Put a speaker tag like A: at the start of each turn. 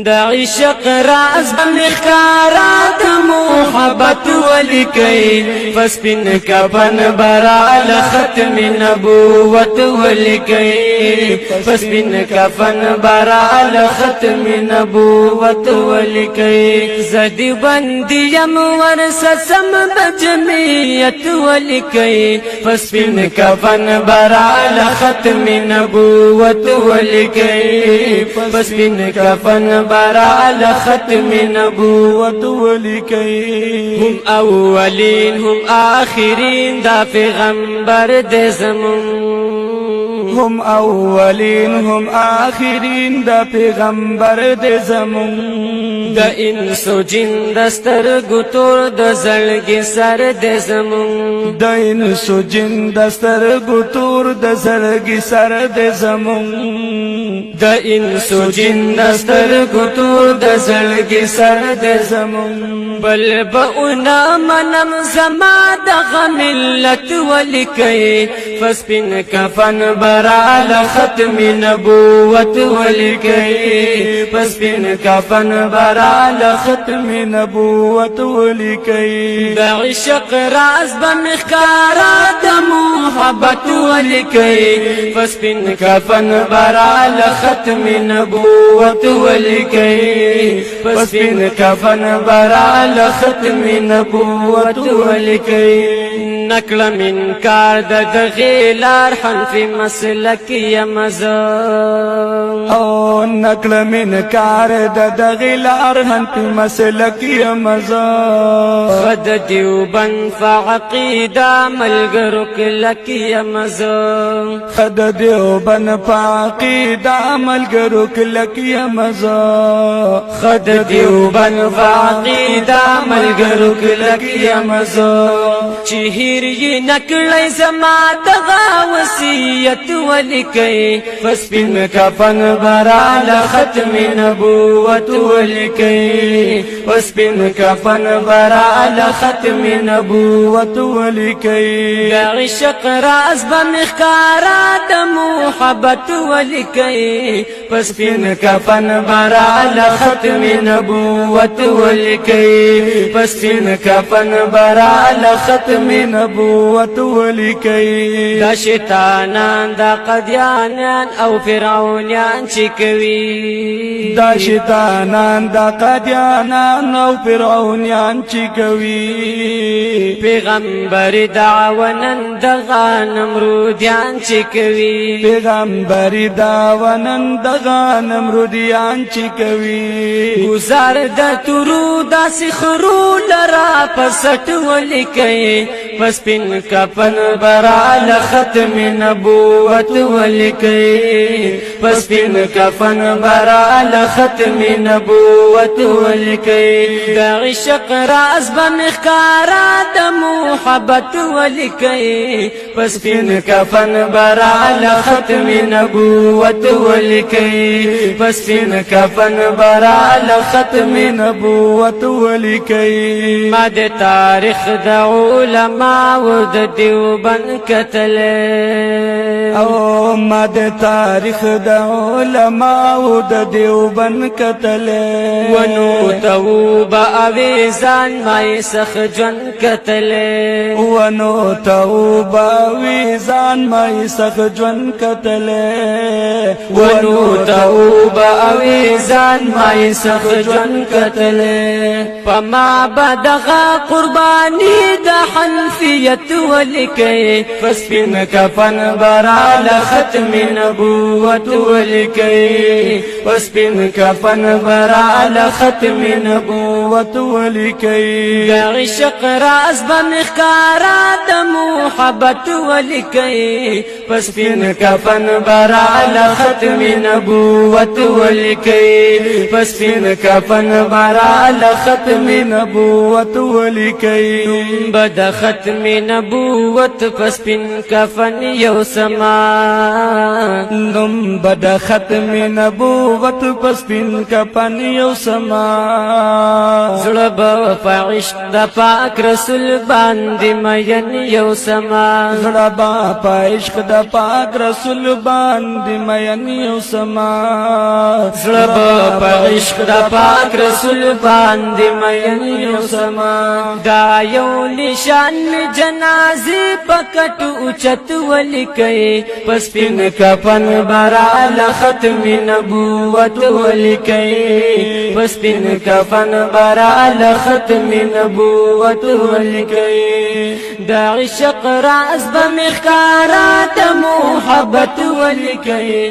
A: دا عشق راز بمخارات محبت ولکی فسپن کفن برا لختم نبوت ولکی فسپن کفن برا لختم نبوت ولکی زدی بندیم ورسسم بجمیت ولکی فسپن کفن برا لختم نبوت ولکی فسپن کفن برا لختم نبوت ولکی هم اولین هم آخرین دا پیغمبر دے زمون
B: هم اولین هم آخرین دا پیغمبر دے زمون
A: دا انس و جن دسترگو تور دا زلگی سر دے زمون
B: دا انس و جن دسترگو تور دا زلگی سر دے زمون
A: دا انس و جن دسترگو تور دا زلگی سر دے زمون بل بؤنا منم زما دغ ملت ولکی فسپن کفن برا لختم نبوت ولکی فسپن کفن برا لختم نبوت ولکی دا عشق راز بمخارات محبت ولکی فسپن کفن برا لختم نبوت ولکی فسپن کفن برا لختم نبوت ولکی نکل من کار دغی لار حنف مسلک یمزا
B: او نکل من کار دغی لار حنف مسلک یمزا
A: خد دیوبن فعقیدہ ملگرو کلک یمزا
B: خد دیوبن فعقیدہ ملگرو کلک یمزا
A: خد دیوبن فعقیدہ ملگرو کلک یمزا چهیر ی نکلی زما دغا وصیت ولکی فسپن کفن برا لختم نبوت ولکی فسپن کفن برا لختم نبوت ولکی دا عشق راز بمخارات محبت ولکی فسپن کفن برا لختم نبوت ولکی فسپن کفن برا لختم نبوت ولکی دا شیطانان دا قدیانان او فرعونیان چکوی
B: دا شیطانان دا قدیانان او فرعونیان چکوی
A: پیغمبر دعونن دغا نمرودیان چکوی
B: پیغمبر دعونن دغا نمرودیان چکوی
A: گزار دا ترو دا سخرو لرا پسٹ ولکی فسپن کفن برا لختم نبوت ولکی فسپن کفن برا لختم نبوت ولکی دا عشق راز بمخارات محبت ولکی فسپن کفن برا لختم نبوت ولکی فسپن کفن برا لختم نبوت ولکی ما د تاریخ د علماء د دیوبند کتلې
B: او ما د تاریخ د علماء د دیوبند کتلې
A: ونو توبه اویزان مای سخ جن کتلې
B: ونو توبه اویزان مای سخ جن کتلې
A: ونو توبه اویزان مای سخ جن کتلې پما بدغه قربانی دا حنفیت ولکی فسپن کفن برا لختم نبوت ولکی فسپن کفن برا لختم نبوت ولکی دا عشق راز بمخارات محبت ولکی فسپن کفن برا لختم نبوت ولکی فسپن کفن برا لختم نبوت ولکی بد ختم نبوت پسپن کفن یو سما
B: نم بد ختم نبوت پسپن کفن یو سما
A: زړه په عشق د پاک رسول باندې مین یو سما
B: زړه په عشق د پاک رسول باندې مین یو سما
A: زړه په عشق د پاک رسول باندې مین یو سما دا یو نشان جنازه پکټ اوچت ولیکي پسپین کفن برال ختم نبوت ولیکي پسپین کفن برال ختم نبوت ولیکي دا عشق راز بمخکارات محبت ولیکي